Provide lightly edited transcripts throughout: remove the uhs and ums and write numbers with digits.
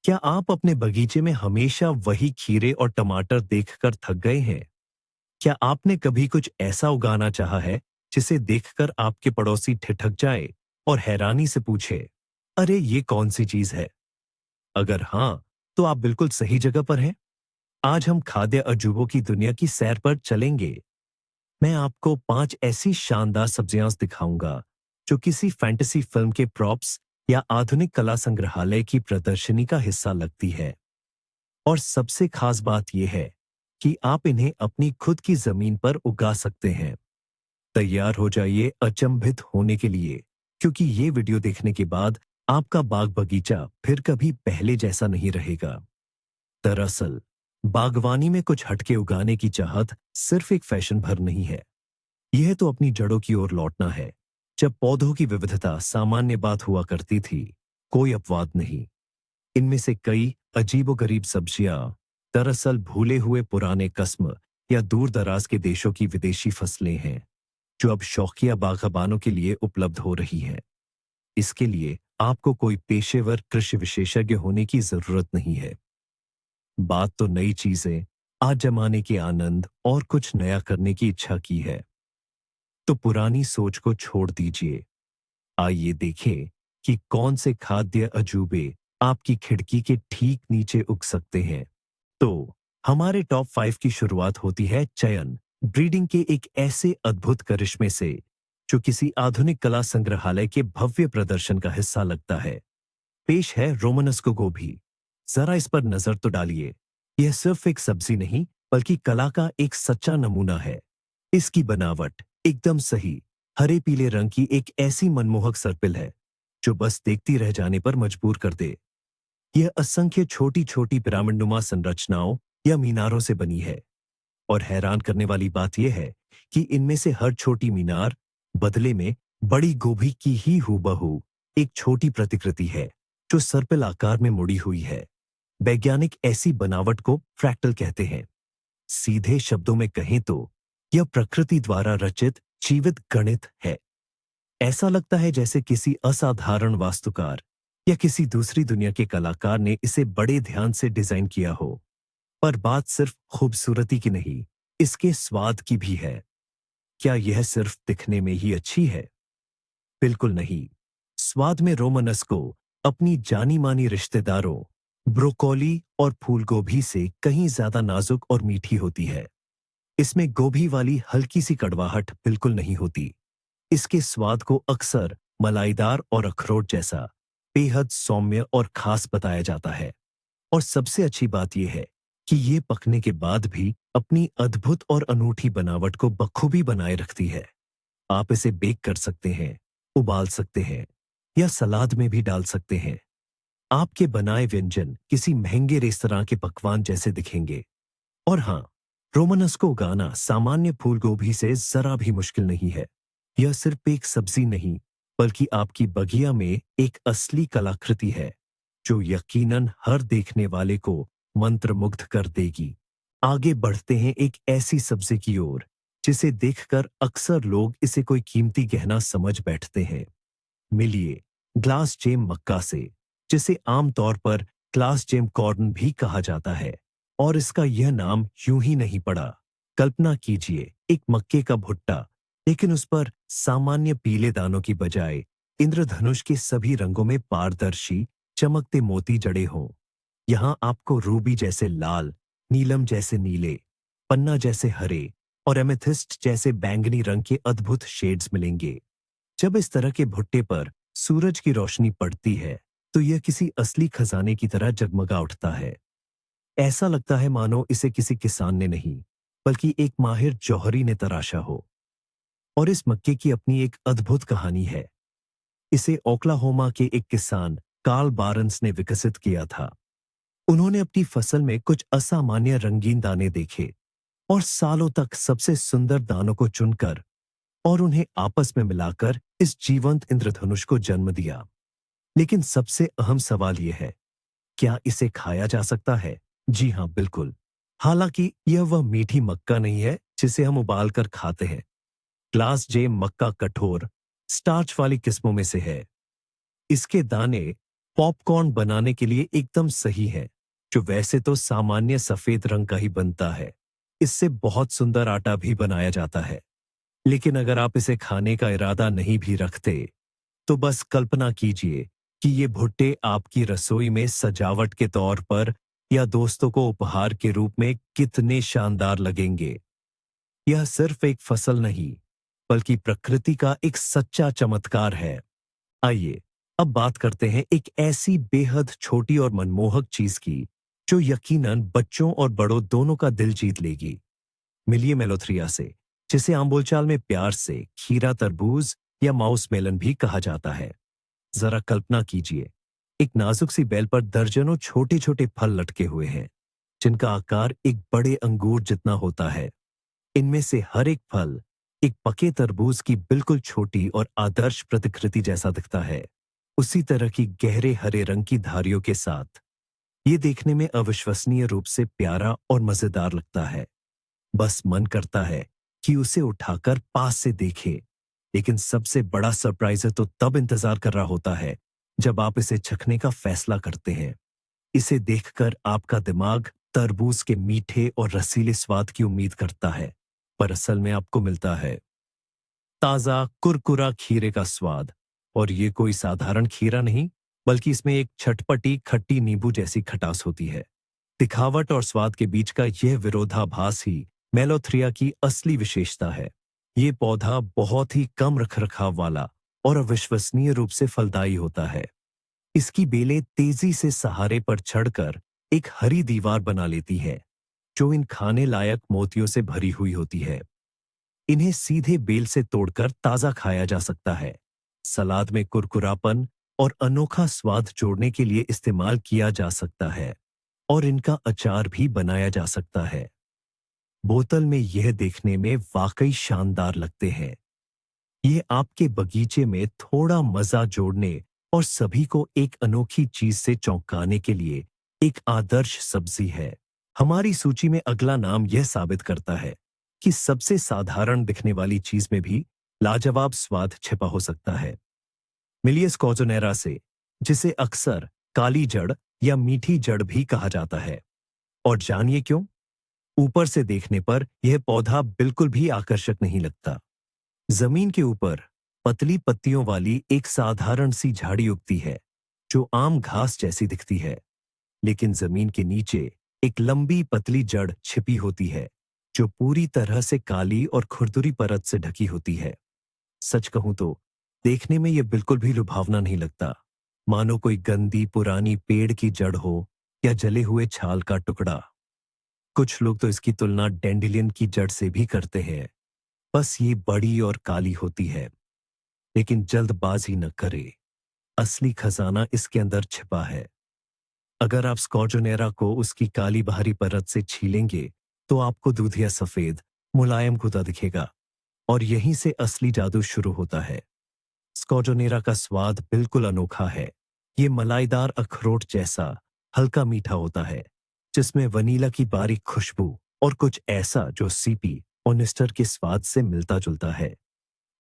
क्या आप अपने बगीचे में हमेशा वही खीरे और टमाटर देखकर थक गए हैं? क्या आपने कभी कुछ ऐसा उगाना चाहा है जिसे देखकर आपके पड़ोसी ठिठक जाए और हैरानी से पूछे, अरे ये कौन सी चीज है? अगर हाँ, तो आप बिल्कुल सही जगह पर हैं। आज हम खाद्य अजूबों की दुनिया की सैर पर चलेंगे। मैं आपको 5 ऐसी शानदार सब्जियां दिखाऊंगा जो किसी फैंटेसी फिल्म के प्रॉप्स या आधुनिक कला संग्रहालय की प्रदर्शनी का हिस्सा लगती है। और सबसे खास बात यह है कि आप इन्हें अपनी खुद की जमीन पर उगा सकते हैं। तैयार हो जाइए अचंभित होने के लिए, क्योंकि ये वीडियो देखने के बाद आपका बाग बगीचा फिर कभी पहले जैसा नहीं रहेगा। दरअसल, बागवानी में कुछ हटके उगाने की चाहत सिर्फ एक फैशन भर नहीं है। यह तो अपनी जड़ों की ओर लौटना है। जब पौधों की विविधता सामान्य बात हुआ करती थी, कोई अपवाद नहीं। इनमें से कई अजीबोगरीब सब्जियां दरअसल भूले हुए पुराने कस्म या दूर दराज के देशों की विदेशी फसलें हैं, जो अब शौकिया बागबानों के लिए उपलब्ध हो रही हैं। इसके लिए आपको कोई पेशेवर कृषि विशेषज्ञ होने की जरूरत नहीं है। बात तो नई चीजें आजमाने के आनंद और कुछ नया करने की इच्छा की है। तो पुरानी सोच को छोड़ दीजिए। आइए देखें कि कौन से खाद्य अजूबे आपकी खिड़की के ठीक नीचे उग सकते हैं। तो हमारे टॉप 5 की शुरुआत होती है चयन ब्रीडिंग के एक ऐसे अद्भुत करिश्मे से जो किसी आधुनिक कला संग्रहालय के भव्य प्रदर्शन का हिस्सा लगता है। पेश है रोमनस्को गोभी। जरा इस पर नजर तो डालिए। यह सिर्फ एक सब्जी नहीं, बल्कि कला का एक सच्चा नमूना है। इसकी बनावट एकदम सही हरे पीले रंग की एक ऐसी मनमोहक सर्पिल है जो बस देखती रह जाने पर मजबूर कर दे। यह असंख्य छोटी छोटी पिरामिडनुमा संरचनाओं या मीनारों से बनी है। और हैरान करने वाली बात यह है कि इनमें से हर छोटी मीनार बदले में बड़ी गोभी की ही हूबहू एक छोटी प्रतिकृति है, जो सर्पिल आकार में मुड़ी हुई है। वैज्ञानिक ऐसी बनावट को फ्रैक्टल कहते हैं। सीधे शब्दों में कहें तो यह प्रकृति द्वारा रचित जीवित गणित है। ऐसा लगता है जैसे किसी असाधारण वास्तुकार या किसी दूसरी दुनिया के कलाकार ने इसे बड़े ध्यान से डिजाइन किया हो। पर बात सिर्फ खूबसूरती की नहीं, इसके स्वाद की भी है। क्या यह सिर्फ दिखने में ही अच्छी है? बिल्कुल नहीं। स्वाद में रोमनस्को अपनी जानी मानी रिश्तेदारों ब्रोकोली और फूलगोभी से कहीं ज्यादा नाजुक और मीठी होती है। इसमें गोभी वाली हल्की सी कड़वाहट बिल्कुल नहीं होती। इसके स्वाद को अक्सर मलाईदार और अखरोट जैसा बेहद सौम्य और खास बताया जाता है। और सबसे अच्छी बात यह है कि ये पकने के बाद भी अपनी अद्भुत और अनूठी बनावट को बखूबी बनाए रखती है। आप इसे बेक कर सकते हैं, उबाल सकते हैं या सलाद में भी डाल सकते हैं। आपके बनाए व्यंजन किसी महंगे रेस्तरां के पकवान जैसे दिखेंगे। और हाँ, रोमनस को उगाना सामान्य फूल गोभी से जरा भी मुश्किल नहीं है। यह सिर्फ एक सब्जी नहीं, बल्कि आपकी बगिया में एक असली कलाकृति है, जो यकीनन हर देखने वाले को मंत्रमुग्ध कर देगी। आगे बढ़ते हैं एक ऐसी सब्जी की ओर जिसे देखकर अक्सर लोग इसे कोई कीमती गहना समझ बैठते हैं। मिलिए ग्लास जेम मक्का से, जिसे आमतौर पर ग्लास जेम कॉर्न भी कहा जाता है। और इसका यह नाम यूं ही नहीं पड़ा। कल्पना कीजिए एक मक्के का भुट्टा, लेकिन उस पर सामान्य पीले दानों की बजाय इंद्रधनुष के सभी रंगों में पारदर्शी चमकते मोती जड़े हों। यहां आपको रूबी जैसे लाल, नीलम जैसे नीले, पन्ना जैसे हरे और एमेथिस्ट जैसे बैंगनी रंग के अद्भुत शेड्स मिलेंगे। जब इस तरह के भुट्टे पर सूरज की रोशनी पड़ती है, तो यह किसी असली खजाने की तरह जगमगा उठता है। ऐसा लगता है मानो इसे किसी किसान ने नहीं, बल्कि एक माहिर जौहरी ने तराशा हो। और इस मक्के की अपनी एक अद्भुत कहानी है। इसे ओक्लाहोमा के एक किसान कार्ल बारंस ने विकसित किया था। उन्होंने अपनी फसल में कुछ असामान्य रंगीन दाने देखे और सालों तक सबसे सुंदर दानों को चुनकर और उन्हें आपस में मिलाकर इस जीवंत इंद्रधनुष को जन्म दिया। लेकिन सबसे अहम सवाल यह है, क्या इसे खाया जा सकता है? जी हां, बिल्कुल। हालांकि यह वह मीठी मक्का नहीं है जिसे हम उबाल कर खाते हैं। ग्लास जेम मक्का कठोर, स्टार्च वाली किस्मों में से है। इसके दाने पॉपकॉर्न बनाने के लिए एकदम सही है, जो वैसे तो सामान्य सफेद रंग का ही बनता है। इससे बहुत सुंदर आटा भी बनाया जाता है। लेकिन अगर आप इसे खाने का इरादा नहीं भी रखते, तो बस कल्पना कीजिए कि ये भुट्टे आपकी रसोई में सजावट के तौर पर या दोस्तों को उपहार के रूप में कितने शानदार लगेंगे। यह सिर्फ एक फसल नहीं, बल्कि प्रकृति का एक सच्चा चमत्कार है। आइए अब बात करते हैं एक ऐसी बेहद छोटी और मनमोहक चीज की, जो यकीनन बच्चों और बड़ों दोनों का दिल जीत लेगी। मिलिए मेलोथ्रिया से, जिसे आम बोलचाल में प्यार से खीरा तरबूज या माउस मेलन भी कहा जाता है। जरा कल्पना कीजिए, एक नाजुक सी बेल पर दर्जनों छोटे छोटे फल लटके हुए हैं, जिनका आकार एक बड़े अंगूर जितना होता है। इनमें से हर एक फल एक पके तरबूज की बिल्कुल छोटी और आदर्श प्रतिकृति जैसा दिखता है, उसी तरह की गहरे हरे रंग की धारियों के साथ। ये देखने में अविश्वसनीय रूप से प्यारा और मजेदार लगता है। बस मन करता है कि उसे उठाकर पास से देखे। लेकिन सबसे बड़ा सरप्राइज है तो तब इंतजार कर रहा होता है, जब आप इसे चखने का फैसला करते हैं। इसे देखकर आपका दिमाग तरबूज के मीठे और रसीले स्वाद की उम्मीद करता है, पर असल में आपको मिलता है ताजा कुरकुरा खीरे का स्वाद। और ये कोई साधारण खीरा नहीं, बल्कि इसमें एक छटपटी खट्टी नींबू जैसी खटास होती है। दिखावट और स्वाद के बीच का यह विरोधाभास ही मेलोथ्रिया की असली विशेषता है। ये पौधा बहुत ही कम रखरखाव वाला और अविश्वसनीय रूप से फलदायी होता है। इसकी बेलें तेजी से सहारे पर चढ़कर एक हरी दीवार बना लेती है, जो इन खाने लायक मोतियों से भरी हुई होती है। इन्हें सीधे बेल से तोड़कर ताजा खाया जा सकता है, सलाद में कुरकुरापन और अनोखा स्वाद जोड़ने के लिए इस्तेमाल किया जा सकता है, और इनका अचार भी बनाया जा सकता है। बोतल में यह देखने में वाकई शानदार लगते हैं। ये आपके बगीचे में थोड़ा मजा जोड़ने और सभी को एक अनोखी चीज से चौंकाने के लिए एक आदर्श सब्जी है। हमारी सूची में अगला नाम यह साबित करता है कि सबसे साधारण दिखने वाली चीज में भी लाजवाब स्वाद छिपा हो सकता है। मिलिए स्कॉजोनेरा से, जिसे अक्सर काली जड़ या मीठी जड़ भी कहा जाता है। और जानिए क्यों? ऊपर से देखने पर यह पौधा बिल्कुल भी आकर्षक नहीं लगता। जमीन के ऊपर पतली पत्तियों वाली एक साधारण सी झाड़ी उगती है, जो आम घास जैसी दिखती है। लेकिन जमीन के नीचे एक लंबी पतली जड़ छिपी होती है, जो पूरी तरह से काली और खुरदुरी परत से ढकी होती है। सच कहूं तो देखने में यह बिल्कुल भी लुभावना नहीं लगता, मानो कोई गंदी पुरानी पेड़ की जड़ हो या जले हुए छाल का टुकड़ा। कुछ लोग तो इसकी तुलना डैंडेलियन की जड़ से भी करते हैं, बस ये बड़ी और काली होती है। लेकिन जल्दबाजी न करे, असली खजाना इसके अंदर छिपा है। अगर आप स्कॉर्जोनेरा को उसकी काली बाहरी परत से छीलेंगे, तो आपको दूधिया सफेद मुलायम गुदा दिखेगा, और यहीं से असली जादू शुरू होता है। स्कॉर्जोनेरा का स्वाद बिल्कुल अनोखा है। ये मलाईदार अखरोट जैसा हल्का मीठा होता है, जिसमें वनीला की बारीक खुशबू और कुछ ऐसा जो सीपी और निस्टर के स्वाद से मिलता जुलता है।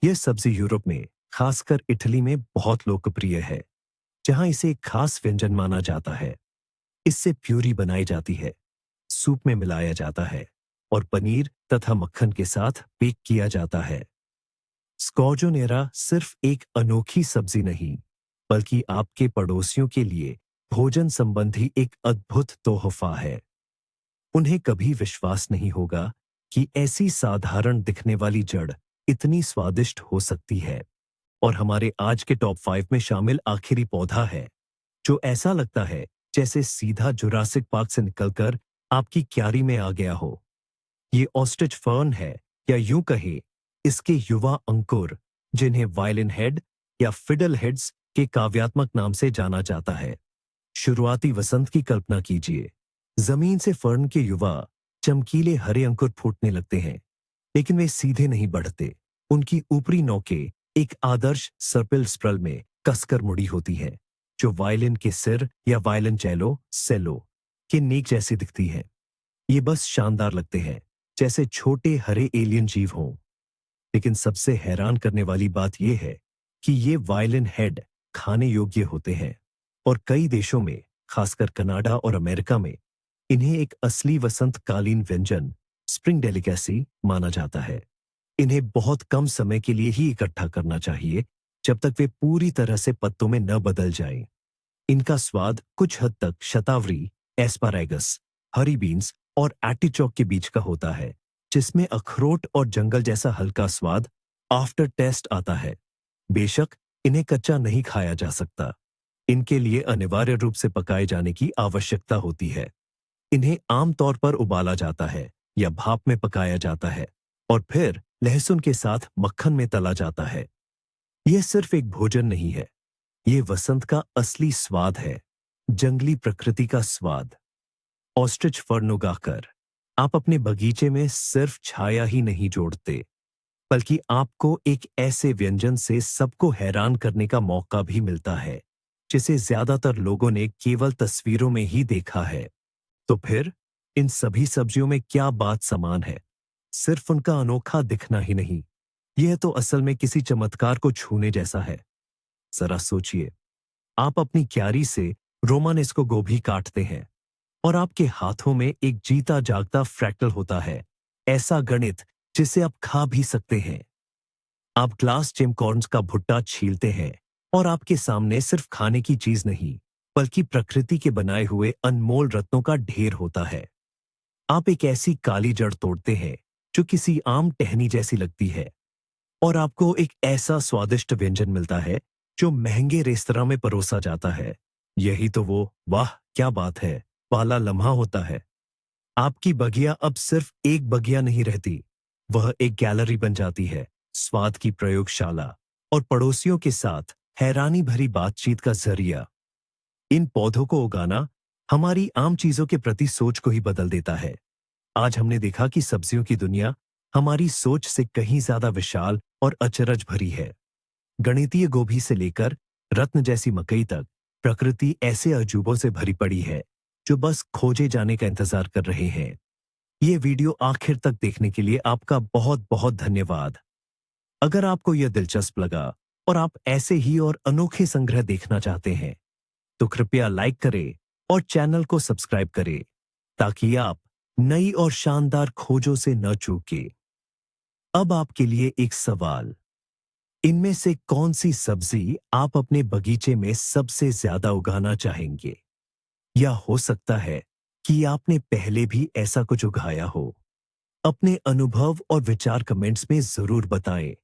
यह सब्जी यूरोप में, खासकर इटली में बहुत लोकप्रिय है, जहां इसे एक खास व्यंजन माना जाता है। इससे प्यूरी बनाई जाती है, सूप में मिलाया जाता है और पनीर तथा मक्खन के साथ बेक किया जाता है। स्कॉर्जोनेरा सिर्फ एक अनोखी सब्जी नहीं, बल्कि आपके पड़ोसियों के लिए भोजन संबंधी एक अद्भुत तोहफा है। उन्हें कभी विश्वास नहीं होगा कि ऐसी साधारण दिखने वाली जड़ इतनी स्वादिष्ट हो सकती है। और हमारे आज के टॉप 5 में शामिल आखिरी पौधा है, जो ऐसा लगता है जैसे सीधा जुरासिक पार्क से निकलकर आपकी क्यारी में आ गया हो। ये ऑस्ट्रिच फर्न है, या यूं कहे इसके युवा अंकुर, जिन्हें वायलिन हेड या फिडल हेड्स के काव्यात्मक नाम से जाना जाता है। शुरुआती वसंत की कल्पना कीजिए। जमीन से फर्न के युवा चमकीले हरे अंकुर फूटने लगते हैं, लेकिन वे सीधे नहीं बढ़ते। उनकी ऊपरी नोकें एक आदर्श सर्पिल स्प्रल में कसकर मुड़ी होती है, जो वायलिन के सिर या वायलिन सेलो के नेक जैसी दिखती है। ये बस शानदार लगते हैं, जैसे छोटे हरे एलियन जीव हों। लेकिन सबसे हैरान करने वाली बात यह है कि ये वायलिन हेड खाने योग्य होते हैं। और कई देशों में, खासकर कनाडा और अमेरिका में, इन्हें एक असली वसंतकालीन व्यंजन, स्प्रिंग डेलिकेसी माना जाता है। इन्हें बहुत कम समय के लिए ही इकट्ठा करना चाहिए, जब तक वे पूरी तरह से पत्तों में न बदल जाएं। इनका स्वाद कुछ हद तक शतावरी, एस्पारेगस, हरी बीन्स और आर्टिचोक के बीच का होता है, जिसमें अखरोट और जंगल जैसा हल्का स्वाद आफ्टर टेस्ट आता है। बेशक इन्हें कच्चा नहीं खाया जा सकता। इनके लिए अनिवार्य रूप से पकाए जाने की आवश्यकता होती है। इन्हें आमतौर पर उबाला जाता है या भाप में पकाया जाता है और फिर लहसुन के साथ मक्खन में तला जाता है। यह सिर्फ एक भोजन नहीं है, ये वसंत का असली स्वाद है, जंगली प्रकृति का स्वाद। ऑस्ट्रिच फर्न उगाकर आप अपने बगीचे में सिर्फ छाया ही नहीं जोड़ते, बल्कि आपको एक ऐसे व्यंजन से सबको हैरान करने का मौका भी मिलता है, जिसे ज्यादातर लोगों ने केवल तस्वीरों में ही देखा है। तो फिर इन सभी सब्जियों में क्या बात समान है? सिर्फ उनका अनोखा दिखना ही नहीं, यह तो असल में किसी चमत्कार को छूने जैसा है। जरा सोचिए, आप अपनी क्यारी से रोमानेस्को गोभी काटते हैं और आपके हाथों में एक जीता जागता फ्रैक्टल होता है, ऐसा गणित जिसे आप खा भी सकते हैं। आप ग्लास जेमकॉर्न्स का भुट्टा छीलते हैं और आपके सामने सिर्फ खाने की चीज नहीं, बल्कि प्रकृति के बनाए हुए अनमोल रत्नों का ढेर होता है। आप एक ऐसी काली जड़ तोड़ते हैं जो किसी आम टहनी जैसी लगती है, और आपको एक ऐसा स्वादिष्ट व्यंजन मिलता है जो महंगे रेस्तरां में परोसा जाता है। यही तो वो वाह क्या बात है वाला लम्हा होता है। आपकी बगिया अब सिर्फ एक बगिया नहीं रहती, वह एक गैलरी बन जाती है, स्वाद की प्रयोगशाला और पड़ोसियों के साथ हैरानी भरी बातचीत का जरिया। इन पौधों को उगाना हमारी आम चीजों के प्रति सोच को ही बदल देता है। आज हमने देखा कि सब्जियों की दुनिया हमारी सोच से कहीं ज्यादा विशाल और अचरज भरी है। गणितीय गोभी से लेकर रत्न जैसी मकई तक प्रकृति ऐसे अजूबों से भरी पड़ी है जो बस खोजे जाने का इंतजार कर रहे हैं। ये वीडियो आखिर तक देखने के लिए आपका बहुत बहुत धन्यवाद। अगर आपको यह दिलचस्प लगा और आप ऐसे ही और अनोखे संग्रह देखना चाहते हैं, तो कृपया लाइक करें और चैनल को सब्सक्राइब करें, ताकि आप नई और शानदार खोजों से न चूकें। अब आपके लिए एक सवाल, इनमें से कौन सी सब्जी आप अपने बगीचे में सबसे ज्यादा उगाना चाहेंगे? या हो सकता है कि आपने पहले भी ऐसा कुछ उगाया हो। अपने अनुभव और विचार कमेंट्स में जरूर बताएं।